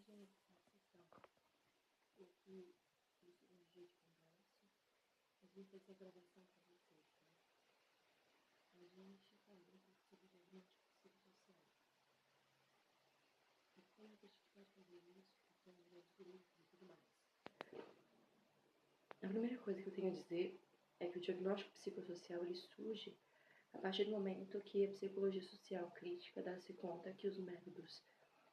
sessão, porque isso é um dia de conversa, a gente vai ter gravação para vocês, tá? A gente falou um pouco sobre diagnóstico psicossocial. E como que a gente pode fazer isso, porque os grupos e tudo mais. A primeira coisa que eu tenho a dizer é que o diagnóstico psicossocial ele surge a partir do momento que a psicologia social crítica dá-se conta que os métodos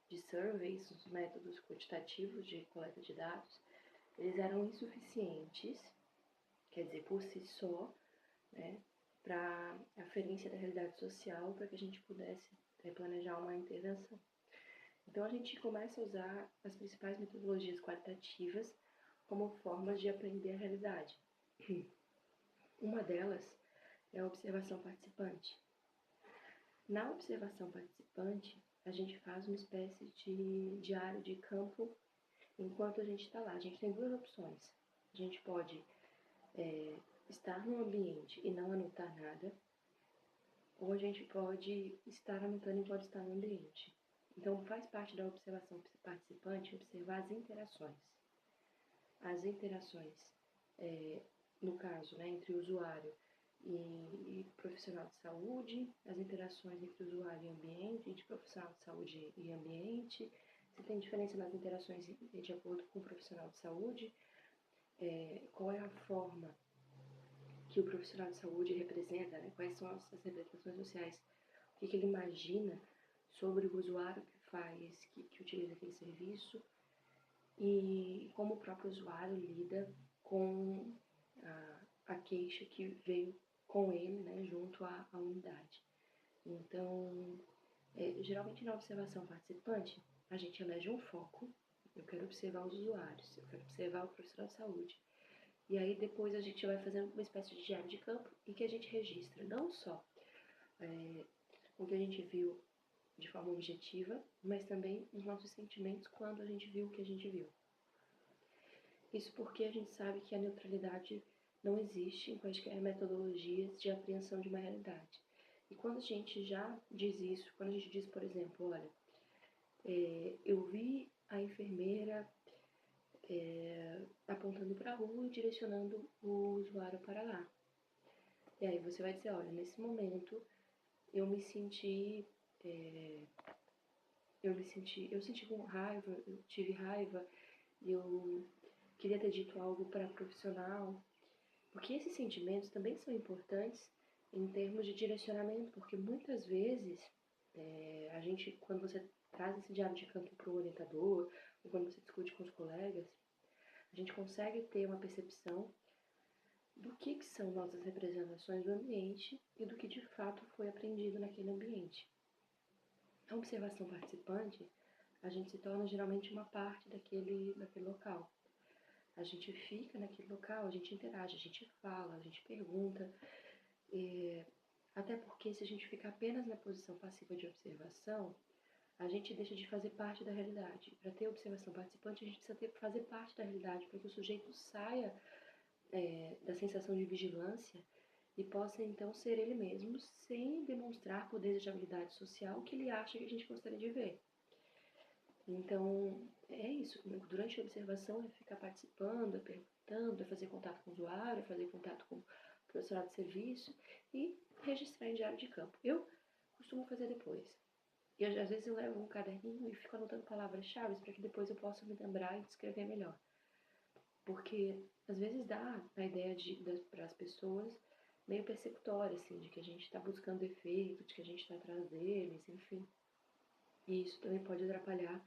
de surveys, os métodos quantitativos de coleta de dados, eles eram insuficientes, quer dizer, por si só, né, para aferência da realidade social, para que a gente pudesse planejar uma intervenção. Então a gente começa a usar as principais metodologias qualitativas como formas de aprender a realidade. Uma delas é a observação participante. Na observação participante, a gente faz uma espécie de diário de campo enquanto a gente está lá. A gente tem duas opções. A gente pode estar no ambiente e não anotar nada, ou a gente pode estar anotando enquanto está no ambiente. Então, faz parte da observação participante observar as interações. As interações, no caso, né, entre o usuário e profissional de saúde, as interações entre usuário e ambiente, entre profissional de saúde e ambiente, se tem diferença nas interações de acordo com o profissional de saúde, qual é a forma que o profissional de saúde representa, né? Quais são as representações sociais, o que ele imagina sobre o usuário que faz, que utiliza aquele serviço e como o próprio usuário lida com a queixa que veio com ele, né, junto à unidade. Então, geralmente na observação participante, a gente elege um foco. Eu quero observar os usuários, eu quero observar o profissional de saúde. E aí depois a gente vai fazendo uma espécie de diário de campo em que a gente registra não só o que a gente viu de forma objetiva, mas também os nossos sentimentos quando a gente viu o que a gente viu. Isso porque a gente sabe que a neutralidade não existe em quaisquer metodologias de apreensão de uma realidade. E quando a gente já diz isso, quando a gente diz, por exemplo, olha, eu vi a enfermeira apontando para a rua e direcionando o usuário para lá. E aí você vai dizer, olha, nesse momento eu senti com raiva, eu tive raiva, eu queria ter dito algo para a profissional, porque esses sentimentos também são importantes em termos de direcionamento, porque muitas vezes a gente, quando você traz esse diário de campo para o orientador, ou quando você discute com os colegas, a gente consegue ter uma percepção do que são nossas representações do ambiente e do que de fato foi aprendido naquele ambiente. A observação participante, a gente se torna geralmente uma parte daquele local. A gente fica naquele local, a gente interage, a gente fala, a gente pergunta. Até porque se a gente fica apenas na posição passiva de observação, a gente deixa de fazer parte da realidade. Para ter observação participante, a gente precisa fazer parte da realidade, para que o sujeito saia da sensação de vigilância e possa então ser ele mesmo, sem demonstrar por desejabilidade social que ele acha que a gente gostaria de ver. Então, é isso. Durante a observação, é ficar participando, é perguntando, é fazer contato com o usuário, é fazer contato com o profissional de serviço e registrar em diário de campo. Eu costumo fazer depois. E às vezes eu levo um caderninho e fico anotando palavras-chave para que depois eu possa me lembrar e descrever melhor. Porque às vezes dá a ideia para as pessoas meio persecutória, assim, de que a gente está buscando efeito, de que a gente está atrás deles, enfim. E isso também pode atrapalhar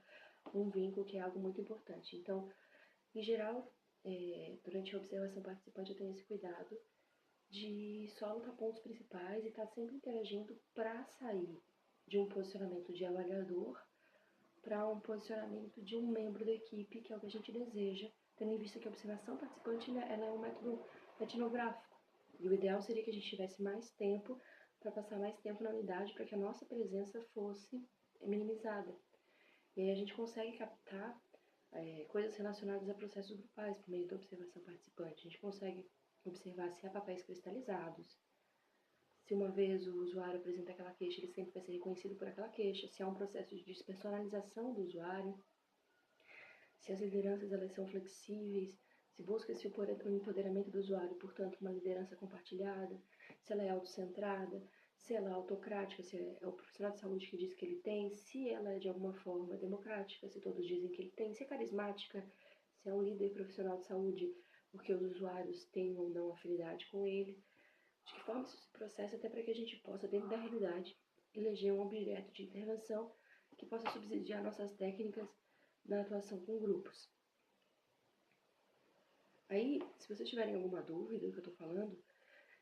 um vínculo que é algo muito importante. Então, em geral, durante a observação participante eu tenho esse cuidado de só anotar pontos principais e estar sempre interagindo para sair de um posicionamento de avaliador para um posicionamento de um membro da equipe, que é o que a gente deseja, tendo em vista que a observação participante ela é um método etnográfico. E o ideal seria que a gente tivesse mais tempo para passar mais tempo na unidade para que a nossa presença fosse minimizada. E aí a gente consegue captar coisas relacionadas a processos grupais por meio da observação participante. A gente consegue observar se há papéis cristalizados, se uma vez o usuário apresenta aquela queixa, ele sempre vai ser reconhecido por aquela queixa, se há um processo de despersonalização do usuário. se as lideranças elas são flexíveis, se busca-se o empoderamento do usuário, portanto, uma liderança compartilhada, se ela é autocentrada, se ela é autocrática, se é o profissional de saúde que diz que ele tem, se ela é de alguma forma democrática, se todos dizem que ele tem, se é carismática, se é um líder profissional de saúde, porque os usuários têm ou não afinidade com ele. De que forma isso se processa até para que a gente possa, dentro da realidade, eleger um objeto de intervenção que possa subsidiar nossas técnicas na atuação com grupos. Aí, se vocês tiverem alguma dúvida do que eu estou falando,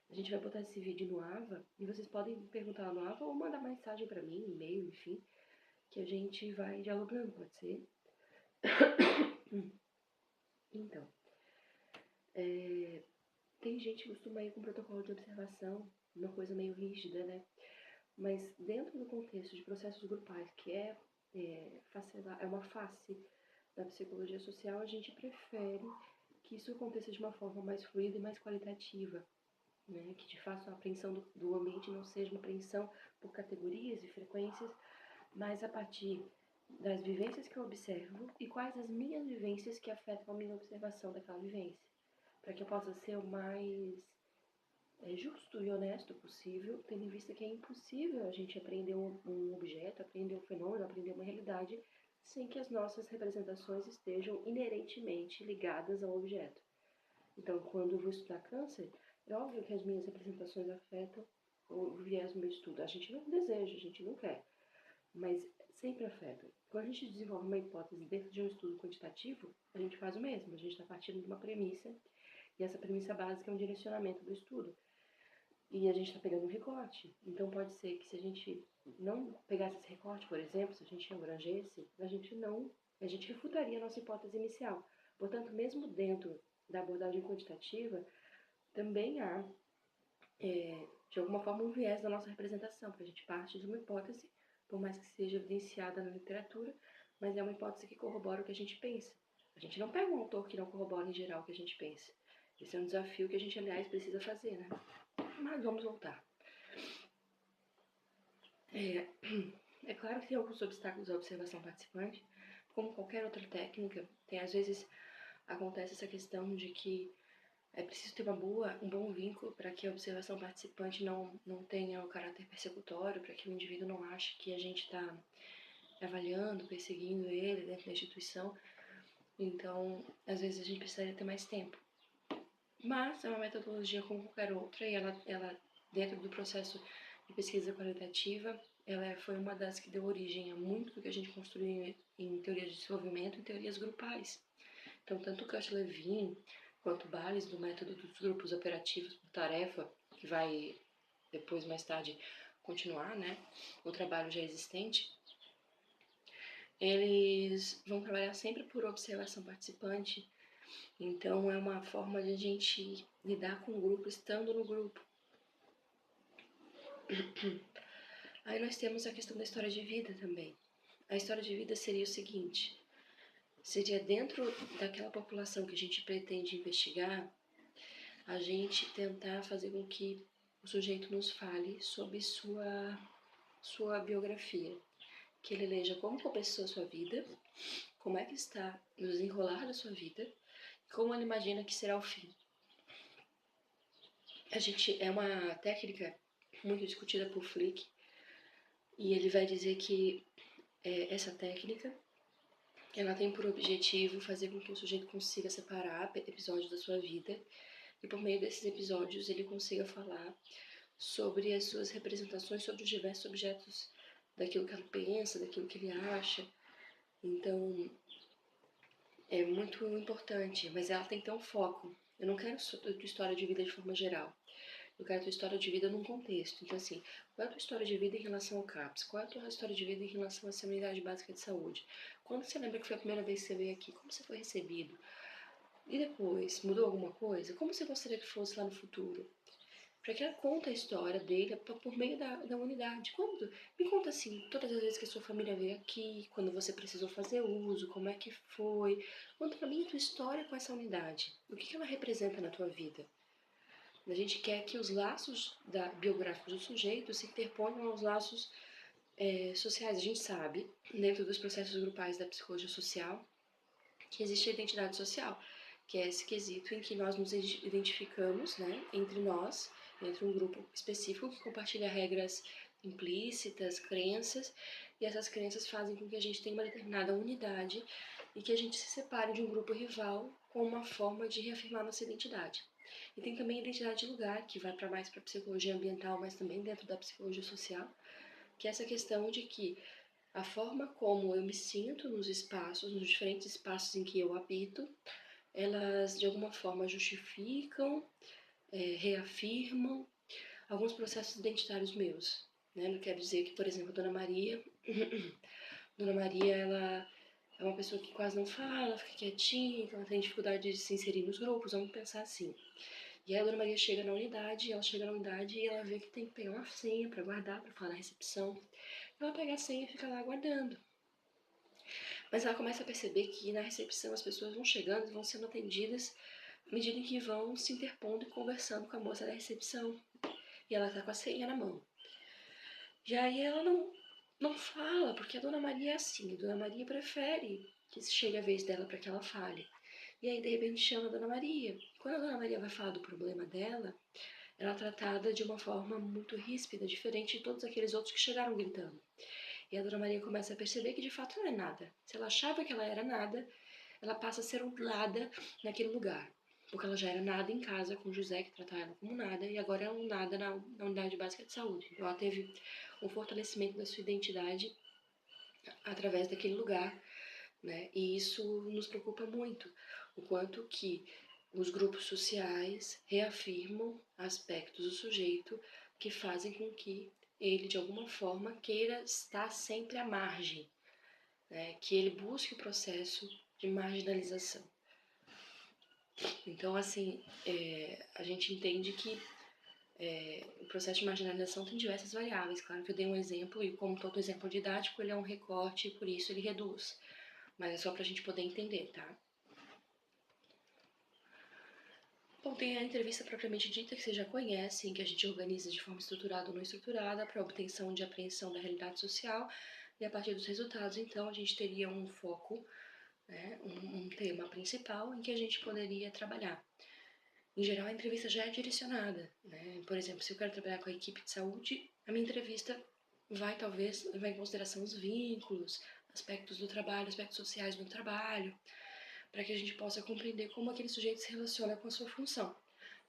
a gente vai botar esse vídeo no AVA e vocês podem perguntar no AVA ou mandar mensagem para mim, e-mail, enfim, que a gente vai dialogando, pode ser? Então, tem gente que costuma ir com protocolo de observação, uma coisa meio rígida, né? Mas dentro do contexto de processos grupais, que é uma face da psicologia social, a gente prefere que isso aconteça de uma forma mais fluida e mais qualitativa, né? Que de fato a apreensão do ambiente não seja uma apreensão por categorias e frequências, mas a partir das vivências que eu observo e quais as minhas vivências que afetam a minha observação daquela vivência, para que eu possa ser o mais justo e honesto possível, tendo em vista que é impossível a gente aprender um objeto, aprender um fenômeno, aprender uma realidade, sem que as nossas representações estejam inerentemente ligadas ao objeto. Então, quando eu vou estudar câncer, é óbvio que as minhas representações afetam o viés do meu estudo. A gente não deseja, a gente não quer, mas sempre afeta. Quando a gente desenvolve uma hipótese dentro de um estudo quantitativo, a gente faz o mesmo. A gente está partindo de uma premissa, e essa premissa básica é um direcionamento do estudo. E a gente está pegando um recorte. Então, pode ser que se a gente não pegasse esse recorte, por exemplo, se a gente abrangesse, a gente refutaria a nossa hipótese inicial. Portanto, mesmo dentro da abordagem quantitativa, também há, de alguma forma, um viés da nossa representação, porque a gente parte de uma hipótese, por mais que seja evidenciada na literatura, mas é uma hipótese que corrobora o que a gente pensa. A gente não pega um autor que não corrobora em geral o que a gente pensa. Esse é um desafio que a gente, aliás, precisa fazer, né? Mas vamos voltar. É claro que tem alguns obstáculos à observação participante, como qualquer outra técnica. Às vezes acontece essa questão de que é preciso ter um bom vínculo para que a observação participante não tenha o caráter persecutório, para que o indivíduo não ache que a gente está avaliando, perseguindo ele dentro da instituição. Então, às vezes a gente precisaria ter mais tempo. Mas é uma metodologia como qualquer outra, e ela dentro do processo de pesquisa qualitativa, ela foi uma das que deu origem a muito do que a gente construiu em teoria de desenvolvimento e teorias grupais. Então, tanto Kast-Lewin quanto Bayes, do método dos grupos operativos por tarefa, que vai depois, mais tarde, continuar, né, o trabalho já existente, eles vão trabalhar sempre por observação participante. Então, é uma forma de a gente lidar com o grupo estando no grupo. Aí nós temos a questão da história de vida também. A história de vida seria o seguinte: seria dentro daquela população que a gente pretende investigar, a gente tentar fazer com que o sujeito nos fale sobre sua biografia, que ele eleja como começou a sua vida, como é que está no desenrolar da sua vida, e como ele imagina que será o fim. É uma técnica muito discutida por Flick, e ele vai dizer que essa técnica ela tem por objetivo fazer com que o sujeito consiga separar episódios da sua vida, e por meio desses episódios ele consiga falar sobre as suas representações sobre os diversos objetos, daquilo que ele pensa, daquilo que ele acha. Então, é muito importante, mas ela tem que ter um foco. Eu não quero tua história de vida de forma geral. Eu quero a tua história de vida num contexto. Então, assim, qual é a tua história de vida em relação ao CAPS? Qual é a tua história de vida em relação à sua unidade básica de saúde? Quando você lembra que foi a primeira vez que você veio aqui? Como você foi recebido? E depois, mudou alguma coisa? Como você gostaria que fosse lá no futuro? Para que ela conte a história dele por meio da unidade. Me conta assim, todas as vezes que a sua família veio aqui, quando você precisou fazer uso, como é que foi. Conta pra mim a tua história com essa unidade. O que ela representa na tua vida? A gente quer que os laços biográficos do sujeito se interponham aos laços sociais. A gente sabe, dentro dos processos grupais da psicologia social, que existe a identidade social, que é esse quesito em que nós nos identificamos, né, entre nós, entre um grupo específico que compartilha regras implícitas, crenças, e essas crenças fazem com que a gente tenha uma determinada unidade e que a gente se separe de um grupo rival com uma forma de reafirmar nossa identidade. E tem também a identidade de lugar, que vai para mais para a psicologia ambiental, mas também dentro da psicologia social, que é essa questão de que a forma como eu me sinto nos espaços, nos diferentes espaços em que eu habito, elas de alguma forma justificam, reafirmam alguns processos identitários meus. Né? Não quer dizer que, por exemplo, Dona Maria, Dona Maria, ela é uma pessoa que quase não fala, fica quietinha, então ela tem dificuldade de se inserir nos grupos, vamos pensar assim. E aí a Dona Maria chega na unidade, e ela vê que tem que pegar uma senha para guardar, para falar na recepção. Ela pega a senha e fica lá aguardando. Mas ela começa a perceber que na recepção as pessoas vão chegando e vão sendo atendidas à medida em que vão se interpondo e conversando com a moça da recepção. E ela tá com a senha na mão. E aí ela não fala, porque a Dona Maria é assim. A Dona Maria prefere que chegue a vez dela para que ela fale. E aí, de repente, chama a Dona Maria. Quando a Dona Maria vai falar do problema dela, ela é tratada de uma forma muito ríspida, diferente de todos aqueles outros que chegaram gritando. E a Dona Maria começa a perceber que de fato não é nada. Se ela achava que ela era nada, ela passa a ser um nada naquele lugar. Porque ela já era nada em casa com o José, que tratava ela como nada, e agora é um nada na unidade básica de saúde. Então ela teve um fortalecimento da sua identidade através daquele lugar, né? E isso nos preocupa muito, o quanto que os grupos sociais reafirmam aspectos do sujeito que fazem com que ele, de alguma forma, queira estar sempre à margem, né? Que ele busque o processo de marginalização. Então, assim, a gente entende que o processo de marginalização tem diversas variáveis. Claro que eu dei um exemplo, e como todo exemplo didático, ele é um recorte, e por isso ele reduz. Mas é só para a gente poder entender, tá? Bom, tem a entrevista propriamente dita, que vocês já conhecem, que a gente organiza de forma estruturada ou não estruturada para obtenção de apreensão da realidade social, e a partir dos resultados, então, a gente teria um foco, né, um tema principal em que a gente poderia trabalhar. Em geral, a entrevista já é direcionada, né? Por exemplo, se eu quero trabalhar com a equipe de saúde, a minha entrevista vai, talvez, levar em consideração os vínculos, aspectos do trabalho, aspectos sociais do trabalho, para que a gente possa compreender como aquele sujeito se relaciona com a sua função.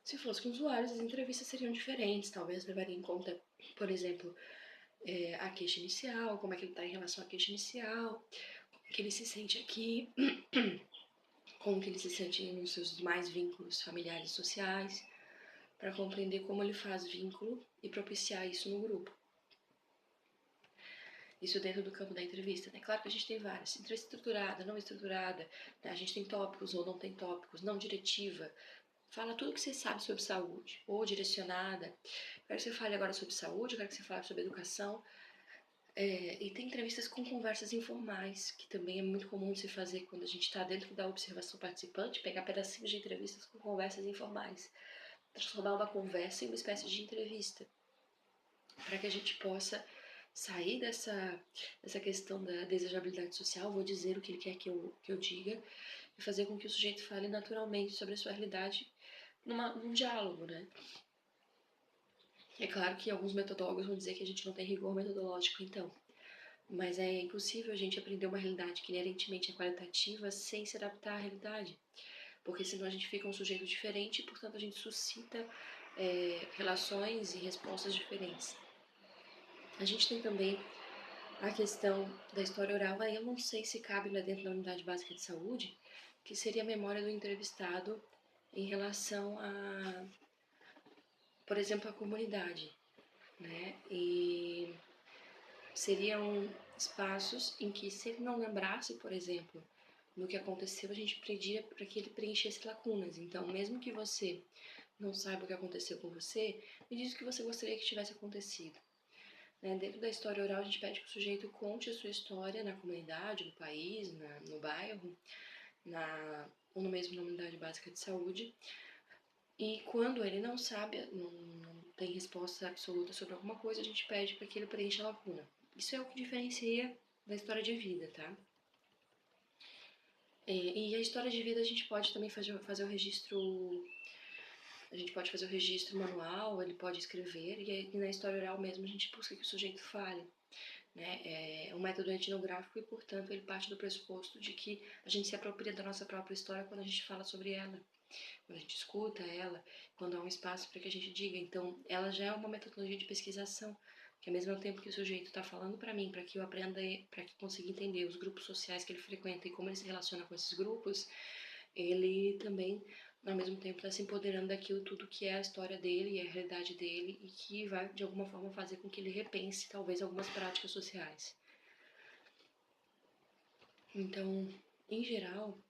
Se fosse com usuários, as entrevistas seriam diferentes, talvez levaria em conta, por exemplo, a queixa inicial, como é que ele está em relação à queixa inicial, como que ele se sente aqui, como que ele se sente nos seus demais vínculos familiares e sociais, para compreender como ele faz vínculo e propiciar isso no grupo. Isso dentro do campo da entrevista, né? Claro que a gente tem várias, entrevista estruturada, não estruturada, né? A gente tem tópicos ou não tem tópicos, não diretiva, fala tudo que você sabe sobre saúde, ou direcionada. Quero que você fale agora sobre saúde, quero que você fale sobre educação. E tem entrevistas com conversas informais, que também é muito comum de se fazer quando a gente está dentro da observação participante, pegar pedacinhos de entrevistas com conversas informais, transformar uma conversa em uma espécie de entrevista, para que a gente possa sair dessa questão da desejabilidade social, vou dizer o que ele quer que eu diga, e fazer com que o sujeito fale naturalmente sobre a sua realidade num diálogo, né? É claro que alguns metodólogos vão dizer que a gente não tem rigor metodológico, então. Mas é impossível a gente aprender uma realidade que inerentemente é qualitativa sem se adaptar à realidade. Porque senão a gente fica um sujeito diferente e, portanto, a gente suscita relações e respostas diferentes. A gente tem também a questão da história oral, aí eu não sei se cabe dentro da unidade básica de saúde, que seria a memória do entrevistado em relação a, por exemplo, a comunidade, né? E seriam espaços em que, se ele não lembrasse, por exemplo, do que aconteceu, a gente pedia para que ele preenchesse lacunas. Então, mesmo que você não saiba o que aconteceu com você, me diz o que você gostaria que tivesse acontecido. Dentro da história oral, a gente pede que o sujeito conte a sua história na comunidade, no país, no bairro, ou no mesmo na unidade básica de saúde. E quando ele não sabe, não tem resposta absoluta sobre alguma coisa, a gente pede para que ele preencha a lacuna. Isso é o que diferencia da história de vida, tá? E a história de vida a gente pode também fazer o registro. A gente pode fazer o registro manual, ele pode escrever, e na história oral mesmo a gente busca que o sujeito fale. Né? É um método etnográfico e, portanto, ele parte do pressuposto de que a gente se apropria da nossa própria história quando a gente fala sobre ela, quando a gente escuta ela, quando há um espaço para que a gente diga. Então, ela já é uma metodologia de pesquisação, que ao mesmo tempo que o sujeito está falando para mim, para que eu aprenda, para que consiga entender os grupos sociais que ele frequenta e como ele se relaciona com esses grupos, ele também, ao mesmo tempo, está se empoderando daquilo tudo que é a história dele e a realidade dele e que vai, de alguma forma, fazer com que ele repense, talvez, algumas práticas sociais. Então, em geral,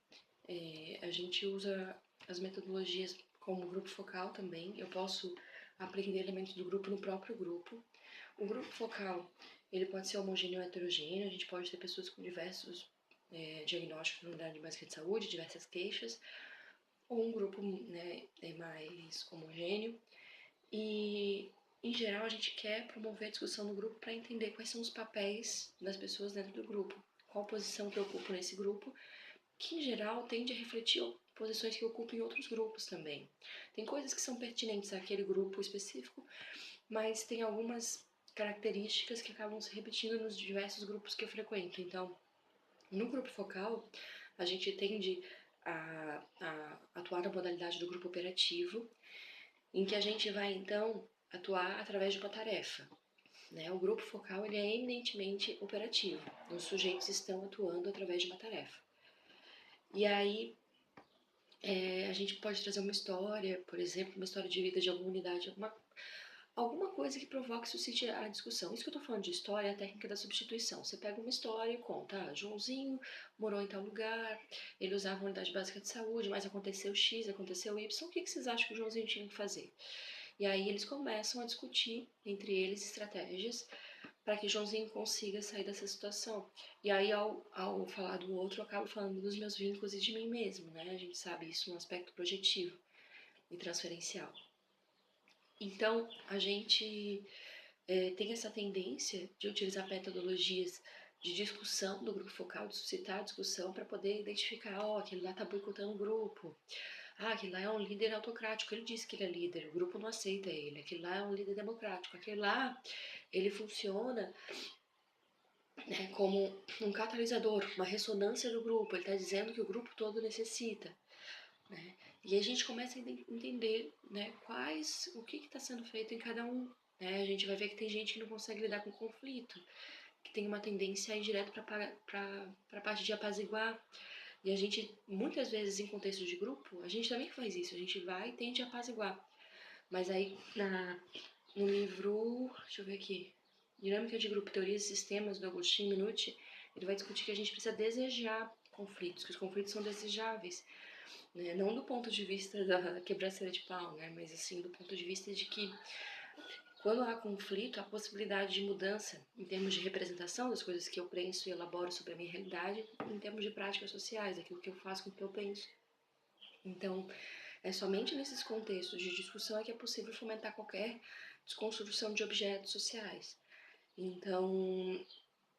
a gente usa as metodologias como grupo focal também. Eu posso aprender elementos do grupo no próprio grupo. O grupo focal, ele pode ser homogêneo ou heterogêneo. A gente pode ter pessoas com diversos diagnósticos na unidade básica de saúde, diversas queixas, ou um grupo, né, mais homogêneo. E, em geral, a gente quer promover a discussão no grupo para entender quais são os papéis das pessoas dentro do grupo, qual posição que eu ocupo nesse grupo, que em geral tende a refletir posições que eu ocupo em outros grupos também. Tem coisas que são pertinentes àquele grupo específico, mas tem algumas características que acabam se repetindo nos diversos grupos que eu frequento. Então, no grupo focal, a gente tende a atuar na modalidade do grupo operativo, em que a gente vai, então, atuar através de uma tarefa. Né? O grupo focal ele é eminentemente operativo. Os sujeitos estão atuando através de uma tarefa. E aí, a gente pode trazer uma história, por exemplo, uma história de vida de alguma unidade, alguma coisa que provoque, suscite a discussão. Isso que eu estou falando de história é a técnica da substituição. Você pega uma história e conta, Joãozinho morou em tal lugar, ele usava uma unidade básica de saúde, mas aconteceu X, aconteceu Y, o que vocês acham que o Joãozinho tinha que fazer? E aí eles começam a discutir entre eles estratégias para que Joãozinho consiga sair dessa situação. E aí, ao falar do outro, eu acabo falando dos meus vínculos e de mim mesmo, né? A gente sabe isso no aspecto projetivo e transferencial. Então, a gente tem essa tendência de utilizar metodologias de discussão do grupo focal, de suscitar a discussão para poder identificar, aquele lá está boicotando o grupo. Aquele lá é um líder autocrático, ele disse que ele é líder, o grupo não aceita ele. Aquele lá é um líder democrático, aquele lá, ele funciona, né, como um catalisador, uma ressonância do grupo, ele está dizendo que o grupo todo necessita. Né? E aí a gente começa a entender, né, o que está sendo feito em cada um. Né? A gente vai ver que tem gente que não consegue lidar com conflito, que tem uma tendência a ir direto para a parte de apaziguar. E a gente, muitas vezes, em contexto de grupo, a gente também faz isso, a gente vai e tende a apaziguar. Mas aí, no livro, deixa eu ver aqui, Dinâmica de Grupo, Teorias e Sistemas, do Agostinho Minucci, ele vai discutir que a gente precisa desejar conflitos, que os conflitos são desejáveis. Né? Não do ponto de vista da quebraceira de pau, né? Mas assim, do ponto de vista de que quando há conflito, há possibilidade de mudança em termos de representação das coisas que eu penso e elaboro sobre a minha realidade, em termos de práticas sociais, aquilo que eu faço com o que eu penso. Então, é somente nesses contextos de discussão é que é possível fomentar qualquer desconstrução de objetos sociais. Então,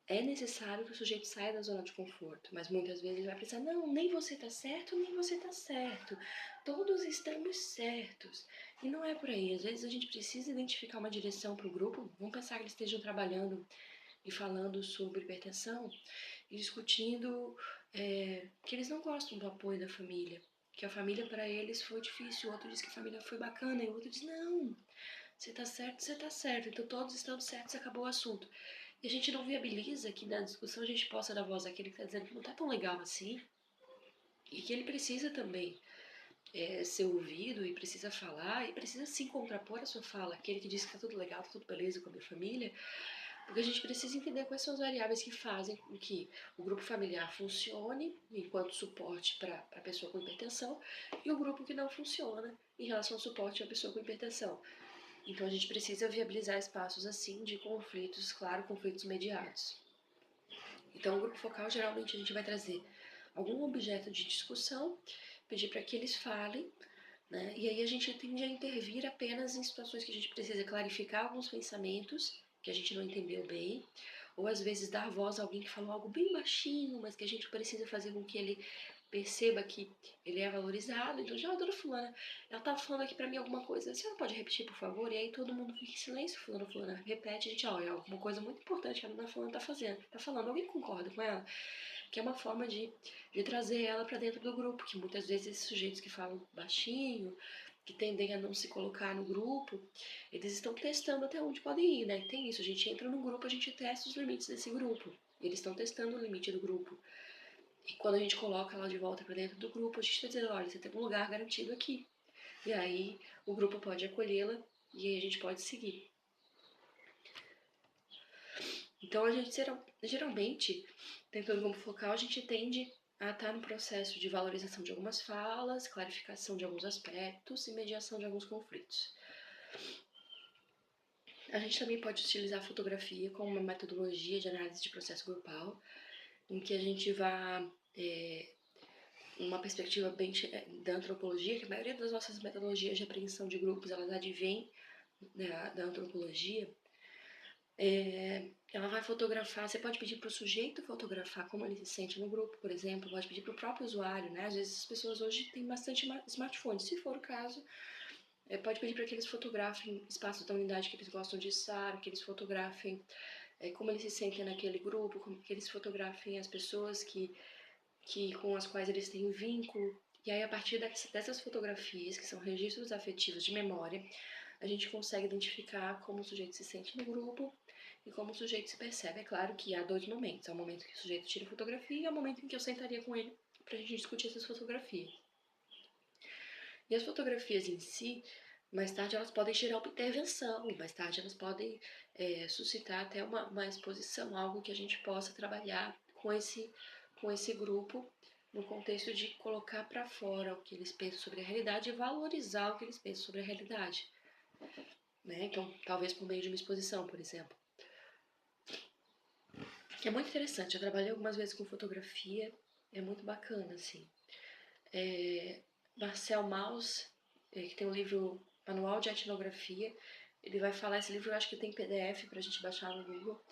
é necessário que o sujeito saia da zona de conforto, mas muitas vezes ele vai pensar, não, nem você está certo, nem você está certo. Todos estamos certos. E não é por aí. Às vezes a gente precisa identificar uma direção para o grupo. Vamos pensar que eles estejam trabalhando e falando sobre hipertensão e discutindo que eles não gostam do apoio da família. Que a família para eles foi difícil, o outro diz que a família foi bacana, e o outro diz, não, você tá certo, então todos estão certos, acabou o assunto. E a gente não viabiliza que na discussão a gente possa dar voz àquele que está dizendo que não tá tão legal assim, e que ele precisa também ser ouvido, e precisa falar, e precisa sim contrapor a sua fala, aquele que diz que tá tudo legal, tá tudo beleza com a minha família, porque a gente precisa entender quais são as variáveis que fazem com que o grupo familiar funcione enquanto suporte para a pessoa com hipertensão e o grupo que não funciona em relação ao suporte à pessoa com hipertensão. Então a gente precisa viabilizar espaços assim de conflitos, claro, conflitos mediados. Então o grupo focal geralmente a gente vai trazer algum objeto de discussão, pedir para que eles falem, né? E aí a gente tende a intervir apenas em situações que a gente precisa clarificar alguns pensamentos que a gente não entendeu bem, ou às vezes dar voz a alguém que falou algo bem baixinho, mas que a gente precisa fazer com que ele perceba que ele é valorizado. Então, já a dona fulana, ela tá falando aqui pra mim alguma coisa, a senhora pode repetir, por favor? E aí todo mundo fica em silêncio, fulana repete, a gente, olha, é alguma coisa muito importante que a dona fulana tá falando, alguém concorda com ela? Que é uma forma de trazer ela para dentro do grupo, que muitas vezes esses sujeitos que falam baixinho, que tendem a não se colocar no grupo, eles estão testando até onde podem ir, né? Tem isso, a gente entra no grupo, a gente testa os limites desse grupo. Eles estão testando o limite do grupo. E quando a gente coloca ela de volta para dentro do grupo, a gente está dizendo, olha, você tem um lugar garantido aqui. E aí o grupo pode acolhê-la e aí a gente pode seguir. Então a gente geralmente, dentro do grupo focal, a gente tende a estar no processo de valorização de algumas falas, clarificação de alguns aspectos e mediação de alguns conflitos. A gente também pode utilizar a fotografia como uma metodologia de análise de processo grupal, em que a gente vai uma perspectiva bem da antropologia, que a maioria das nossas metodologias de apreensão de grupos, elas advêm da antropologia. Ela vai fotografar, você pode pedir para o sujeito fotografar como ele se sente no grupo, por exemplo, pode pedir para o próprio usuário, né? Às vezes as pessoas hoje têm bastante smartphones, se for o caso, pode pedir para que eles fotografem espaços da unidade que eles gostam de estar, que eles fotografem como eles se sentem naquele grupo, que eles fotografem as pessoas com as quais eles têm vínculo. E aí, a partir dessas fotografias, que são registros afetivos de memória, a gente consegue identificar como o sujeito se sente no grupo e como o sujeito se percebe. É claro que há dois momentos. Há o momento que o sujeito tira a fotografia e há o momento em que eu sentaria com ele para a gente discutir essas fotografias. E as fotografias em si, mais tarde elas podem gerar uma intervenção, mais tarde elas podem suscitar até uma exposição, algo que a gente possa trabalhar com esse grupo no contexto de colocar para fora o que eles pensam sobre a realidade e valorizar o que eles pensam sobre a realidade. Né? Então, talvez por meio de uma exposição, por exemplo. É muito interessante, eu trabalhei algumas vezes com fotografia, é muito bacana, assim. Marcel Mauss, que tem um livro Manual de Etnografia, ele vai falar, esse livro eu acho que tem PDF pra gente baixar no Google,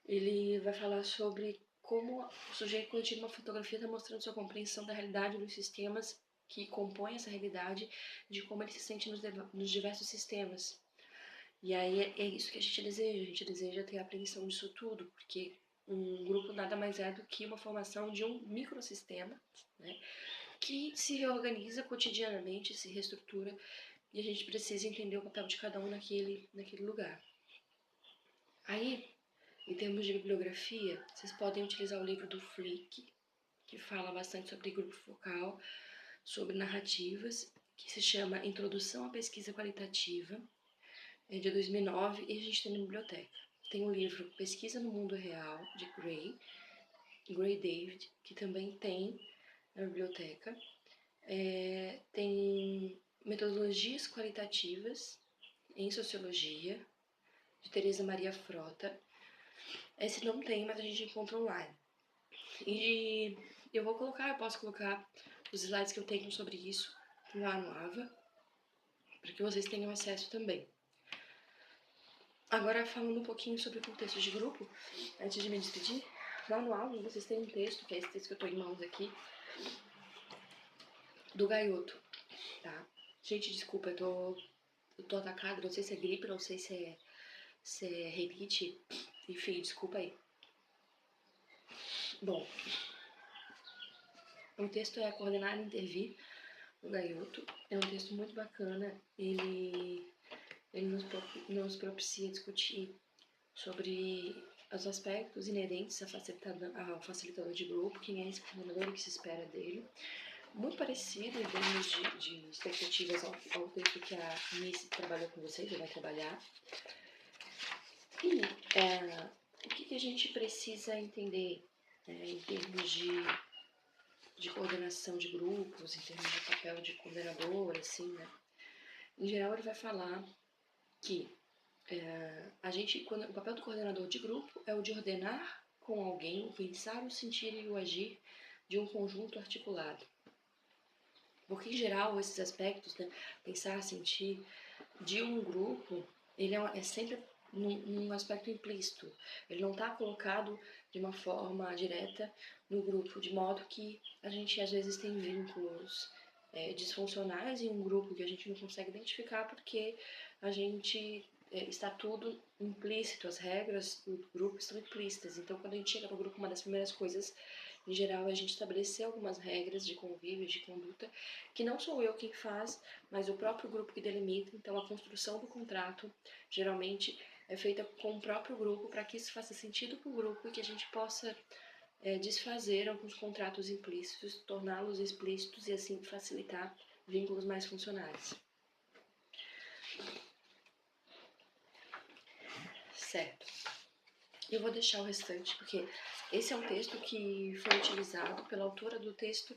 ele vai falar sobre como o sujeito, quando tira uma fotografia, está mostrando sua compreensão da realidade dos sistemas que compõem essa realidade, de como ele se sente nos diversos sistemas. E aí é isso que a gente deseja ter a apreensão disso tudo, porque um grupo nada mais é do que uma formação de um microsistema, né, que se reorganiza cotidianamente, se reestrutura, e a gente precisa entender o papel de cada um naquele lugar. Aí, em termos de bibliografia, vocês podem utilizar o livro do Flick, que fala bastante sobre grupo focal, sobre narrativas, que se chama Introdução à Pesquisa Qualitativa, é de 2009, e a gente tem na biblioteca. Tem o livro Pesquisa no Mundo Real, de Gray David, que também tem na biblioteca. Tem Metodologias Qualitativas em Sociologia, de Teresa Maria Frota. Esse não tem, mas a gente encontra online. E eu posso colocar os slides que eu tenho sobre isso lá no AVA, para que vocês tenham acesso também. Agora, falando um pouquinho sobre o contexto de grupo, antes de me despedir, lá no áudio vocês têm um texto, que é esse texto que eu estou em mãos aqui, do Gaioto, tá? Gente, desculpa, eu tô atacada, não sei se é gripe, não sei se é rinite, enfim, desculpa aí. Bom, o texto é Coordenar e Intervir, do Gaioto. É um texto muito bacana, ele nos propicia discutir sobre os aspectos inerentes ao facilitador de grupo, quem é esse coordenador e o que se espera dele. Muito parecido em termos de expectativas ao texto que a Miss trabalhou com vocês, ou vai trabalhar. E o que a gente precisa entender em termos de coordenação de grupos, em termos de papel de coordenador, assim, né? Em geral, ele vai falar que o papel do coordenador de grupo é o de ordenar com alguém o pensar, o sentir e o agir de um conjunto articulado. Porque, em geral, esses aspectos, né, pensar, sentir, de um grupo, ele é sempre num aspecto implícito. Ele não está colocado de uma forma direta no grupo, de modo que a gente às vezes tem vínculos disfuncionais em um grupo que a gente não consegue identificar porque a gente está tudo implícito, as regras do grupo estão implícitas. Então, quando a gente chega no grupo, uma das primeiras coisas, em geral, é a gente estabelecer algumas regras de convívio, de conduta, que não sou eu quem faz, mas o próprio grupo que delimita. Então, a construção do contrato, geralmente, é feita com o próprio grupo para que isso faça sentido para o grupo e que a gente possa desfazer alguns contratos implícitos, torná-los explícitos e assim facilitar vínculos mais funcionais. Certo. Eu vou deixar o restante porque esse é um texto que foi utilizado pela autora do texto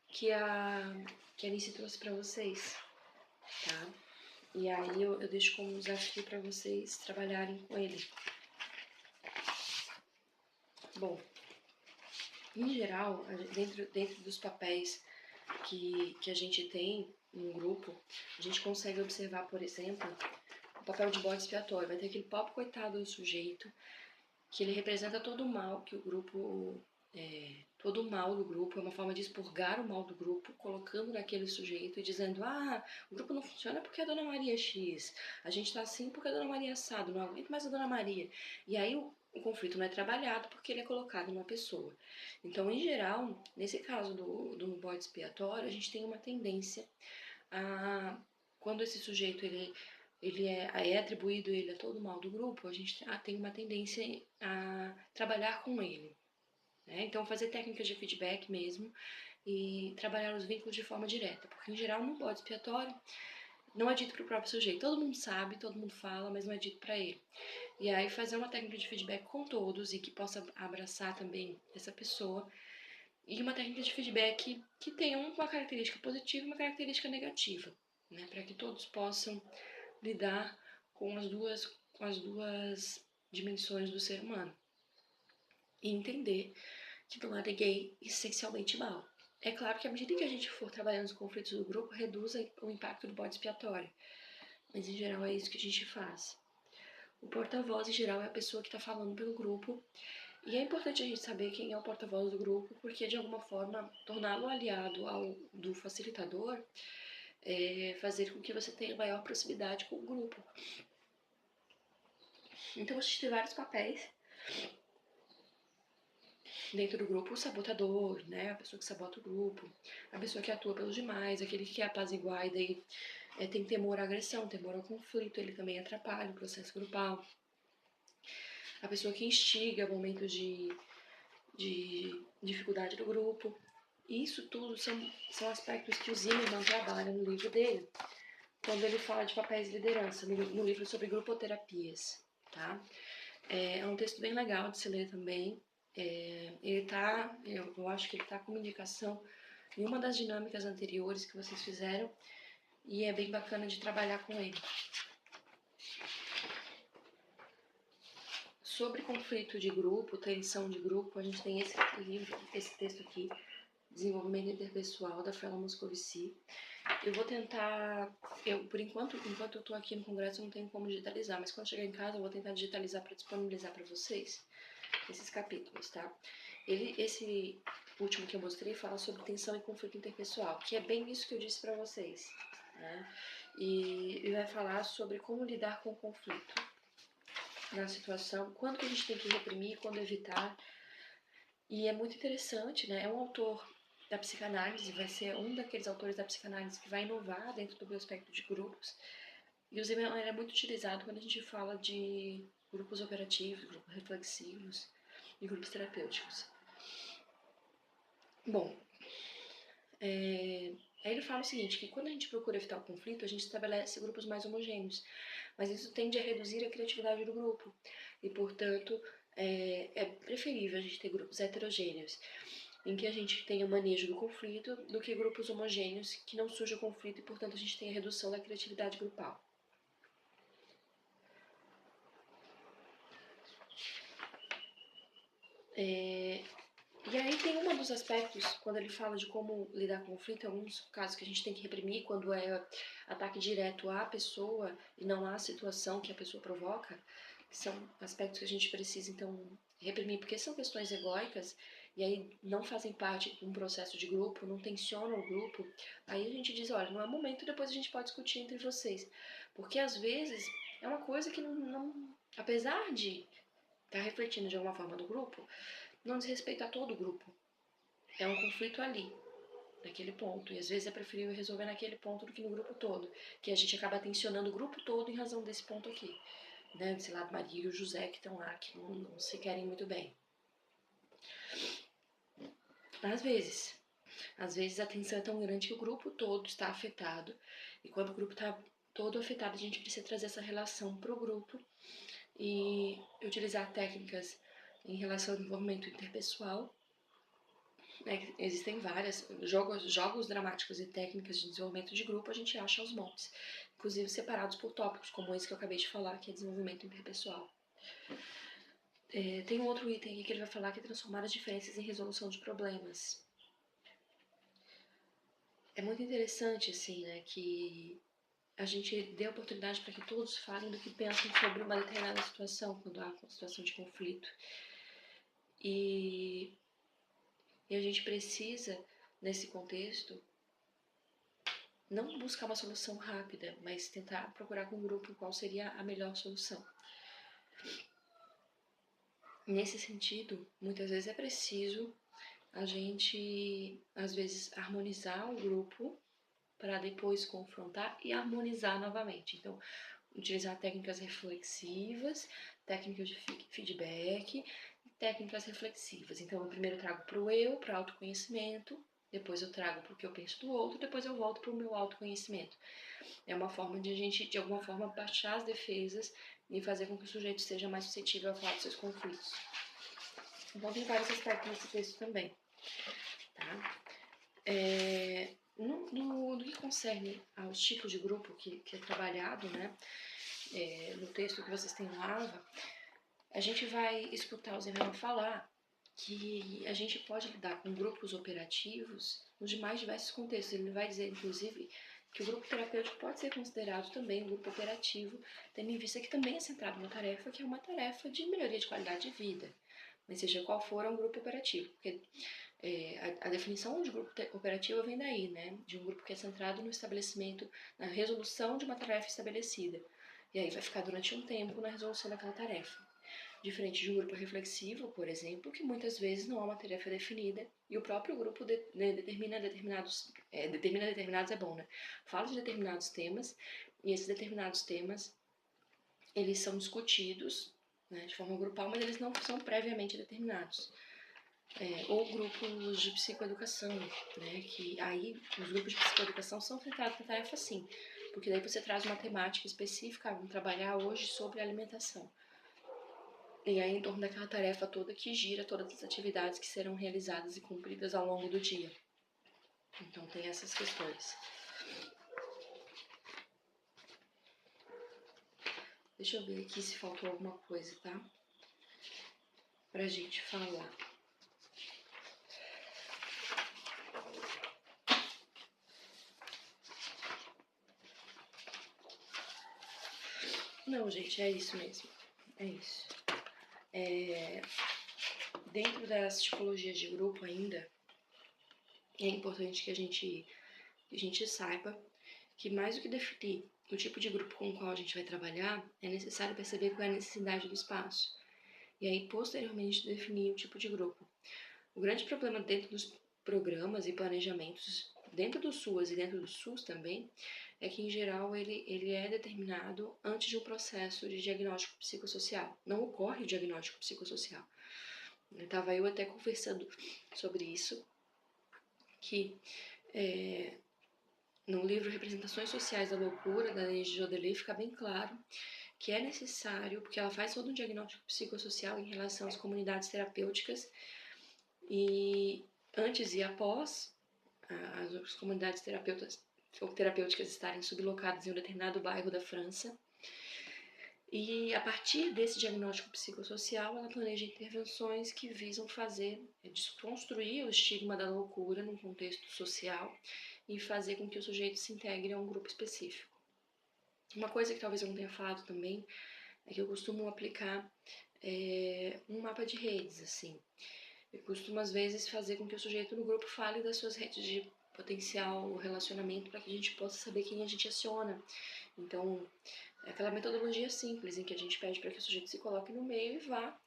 que a Alice trouxe para vocês, tá? E aí eu deixo como desafio para vocês trabalharem com ele. Bom, em geral, dentro dos papéis que a gente tem em um grupo, a gente consegue observar, por exemplo, o papel de bode expiatório. Vai ter aquele pobre coitado do sujeito, que ele representa todo o mal que o grupo... todo o mal do grupo, é uma forma de expurgar o mal do grupo, colocando naquele sujeito e dizendo: ah, o grupo não funciona porque a Dona Maria é X, a gente tá assim porque a Dona Maria é assado, não aguento mais a Dona Maria. E aí o conflito não é trabalhado porque ele é colocado numa pessoa. Então, em geral, nesse caso do bode expiatório, a gente tem uma tendência a, quando esse sujeito ele é atribuído ele a todo o mal do grupo, a gente tem uma tendência a trabalhar com ele. Né? Então, fazer técnicas de feedback mesmo e trabalhar os vínculos de forma direta, porque em geral no bode expiatório não é dito para o próprio sujeito. Todo mundo sabe, todo mundo fala, mas não é dito para ele. E aí fazer uma técnica de feedback com todos e que possa abraçar também essa pessoa, e uma técnica de feedback que tenha uma característica positiva e uma característica negativa, né? Para que todos possam lidar com as duas dimensões do ser humano e entender que não há ninguém essencialmente mal. É claro que à medida que a gente for trabalhando os conflitos do grupo, reduz o impacto do bode expiatório, mas em geral é isso que a gente faz. O porta-voz, em geral, é a pessoa que está falando pelo grupo, e é importante a gente saber quem é o porta-voz do grupo, porque de alguma forma torná-lo aliado do facilitador fazer com que você tenha maior proximidade com o grupo. Então a gente tem vários papéis dentro do grupo: o sabotador, né, a pessoa que sabota o grupo, a pessoa que atua pelos demais, aquele que quer apaziguar e daí tem temor à agressão, temor ao conflito, ele também atrapalha o processo grupal. A pessoa que instiga momentos de dificuldade do grupo. Isso tudo são aspectos que o Zimmermann trabalha no livro dele, quando ele fala de papéis de liderança, no livro sobre grupoterapias, tá? É um texto bem legal de se ler também. Eu acho que ele tá com uma indicação em uma das dinâmicas anteriores que vocês fizeram, e é bem bacana de trabalhar com ele. Sobre conflito de grupo, tensão de grupo, a gente tem esse livro, esse texto aqui, Desenvolvimento Interpessoal, da Fela Moscovici. Eu vou tentar, por enquanto eu tô aqui no congresso, eu não tenho como digitalizar, mas quando chegar em casa eu vou tentar digitalizar para disponibilizar para vocês esses capítulos, tá? Esse último que eu mostrei fala sobre tensão e conflito interpessoal, que é bem isso que eu disse para vocês, né? E vai falar sobre como lidar com o conflito na situação, quando que a gente tem que reprimir, quando evitar. E é muito interessante, né? É um autor da psicanálise, vai ser um daqueles autores da psicanálise que vai inovar dentro do aspecto de grupos. E o Zimmermann é muito utilizado quando a gente fala de grupos operativos, grupos reflexivos e grupos terapêuticos. Bom, aí ele fala o seguinte, que quando a gente procura evitar o conflito, a gente estabelece grupos mais homogêneos, mas isso tende a reduzir a criatividade do grupo e, portanto, é preferível a gente ter grupos heterogêneos, em que a gente tenha manejo do conflito, do que grupos homogêneos que não surja o conflito e, portanto, a gente tenha redução da criatividade grupal. E aí tem um dos aspectos, quando ele fala de como lidar com conflito, alguns casos que a gente tem que reprimir, quando é ataque direto à pessoa e não à situação que a pessoa provoca, que são aspectos que a gente precisa, então, reprimir, porque são questões egóicas, e aí não fazem parte de um processo de grupo, não tensionam o grupo, aí a gente diz, olha, não é momento, depois a gente pode discutir entre vocês. Porque às vezes é uma coisa que não apesar de estar refletindo de alguma forma no grupo, não diz respeito a todo o grupo. É um conflito ali, naquele ponto. E às vezes é preferível resolver naquele ponto do que no grupo todo. Que a gente acaba tensionando o grupo todo em razão desse ponto aqui. Né? Sei lá, Maria e o José que estão lá, que não se querem muito bem. Às vezes a tensão é tão grande que o grupo todo está afetado. E quando o grupo está todo afetado, a gente precisa trazer essa relação para o grupo e utilizar técnicas em relação ao desenvolvimento interpessoal. Existem várias jogos dramáticos e técnicas de desenvolvimento de grupo, a gente acha aos montes, inclusive separados por tópicos, como esse que eu acabei de falar, que é desenvolvimento interpessoal. Tem um outro item aqui que ele vai falar, que é transformar as diferenças em resolução de problemas. É muito interessante, assim, né, que a gente dê oportunidade para que todos falem do que pensam sobre uma determinada situação, quando há uma situação de conflito. E a gente precisa, nesse contexto, não buscar uma solução rápida, mas tentar procurar com o grupo qual seria a melhor solução. Nesse sentido, muitas vezes é preciso a gente, às vezes, harmonizar o grupo para depois confrontar e harmonizar novamente. Então, utilizar técnicas reflexivas, técnicas de feedback, técnicas reflexivas. Então, eu primeiro trago para o eu, para o autoconhecimento, depois eu trago para o que eu penso do outro, depois eu volto para o meu autoconhecimento. É uma forma de a gente, de alguma forma, baixar as defesas e fazer com que o sujeito seja mais suscetível a falar dos seus conflitos. Então, tem vários aspectos nesse texto também. Tá? No que concerne aos tipos de grupo que é trabalhado, né, no texto que vocês têm no AVA, a gente vai escutar o Zenão falar que a gente pode lidar com grupos operativos nos mais diversos contextos. Ele vai dizer, inclusive, que o grupo terapêutico pode ser considerado também um grupo operativo, tendo em vista que também é centrado numa tarefa que é uma tarefa de melhoria de qualidade de vida, mas seja qual for, é um grupo operativo. Porque a definição de grupo operativo vem daí, né? De um grupo que é centrado no estabelecimento, na resolução de uma tarefa estabelecida. E aí vai ficar durante um tempo na resolução daquela tarefa. Diferente de um grupo reflexivo, por exemplo, que muitas vezes não há uma tarefa definida e o próprio grupo determina determinados é bom, né? Fala de determinados temas e esses determinados temas eles são discutidos, né, de forma grupal, mas eles não são previamente determinados. Ou grupos de psicoeducação, né, que aí os grupos de psicoeducação são centrados na tarefa sim, porque daí você traz uma temática específica, vamos trabalhar hoje sobre alimentação. E aí em torno daquela tarefa toda que gira todas as atividades que serão realizadas e cumpridas ao longo do dia. Então tem essas questões. Deixa eu ver aqui se faltou alguma coisa, tá? Pra gente falar. Não, gente, é isso mesmo. É isso. Dentro das tipologias de grupo ainda, é importante que a gente saiba que mais do que definir o tipo de grupo com o qual a gente vai trabalhar, é necessário perceber qual é a necessidade do espaço. E aí, posteriormente, definir o tipo de grupo. O grande problema dentro dos programas e planejamentos, dentro do SUAS e dentro do SUS também, é que, em geral, ele é determinado antes de um processo de diagnóstico psicossocial. Não ocorre o diagnóstico psicossocial. Estava eu até conversando sobre isso, que no livro Representações Sociais da Loucura, da Neide Jodelet, fica bem claro que é necessário, porque ela faz todo um diagnóstico psicossocial em relação às comunidades terapêuticas, e antes e após as comunidades terapêuticas estarem sublocadas em um determinado bairro da França. E a partir desse diagnóstico psicossocial, ela planeja intervenções que visam desconstruir o estigma da loucura num contexto social e fazer com que o sujeito se integre a um grupo específico. Uma coisa que talvez eu não tenha falado também é que eu costumo aplicar um mapa de redes, assim. Eu costumo, às vezes, fazer com que o sujeito no grupo fale das suas redes de potencial relacionamento para que a gente possa saber quem a gente aciona. Então, é aquela metodologia simples em que a gente pede para que o sujeito se coloque no meio e vá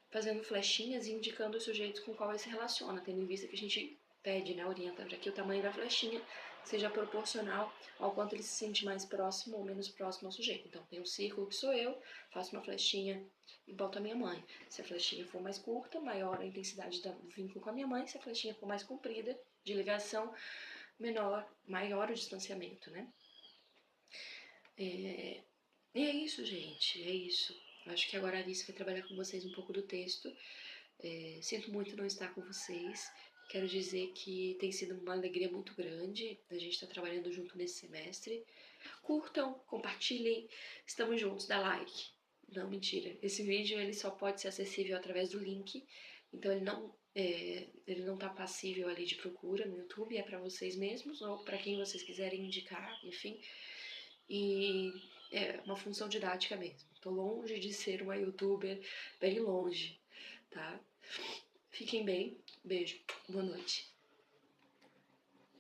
fazendo flechinhas e indicando os sujeitos com qual ele se relaciona, tendo em vista que a gente pede, né, orienta para que o tamanho da flechinha seja proporcional ao quanto ele se sente mais próximo ou menos próximo ao sujeito. Então, tem um círculo que sou eu, faço uma flechinha e boto a minha mãe. Se a flechinha for mais curta, maior a intensidade do vínculo com a minha mãe. Se a flechinha for mais comprida, de ligação, maior o distanciamento, né? E é isso, gente, é isso. Acho que agora a Alice vai trabalhar com vocês um pouco do texto. Sinto muito não estar com vocês. Quero dizer que tem sido uma alegria muito grande a gente estar trabalhando junto nesse semestre. Curtam, compartilhem, estamos juntos, dá like. Não, mentira. Esse vídeo ele só pode ser acessível através do link, então ele não está passível ali de procura no YouTube, é para vocês mesmos ou para quem vocês quiserem indicar, enfim. E é uma função didática mesmo. Tô longe de ser uma youtuber, bem longe, tá? Fiquem bem, beijo, boa noite.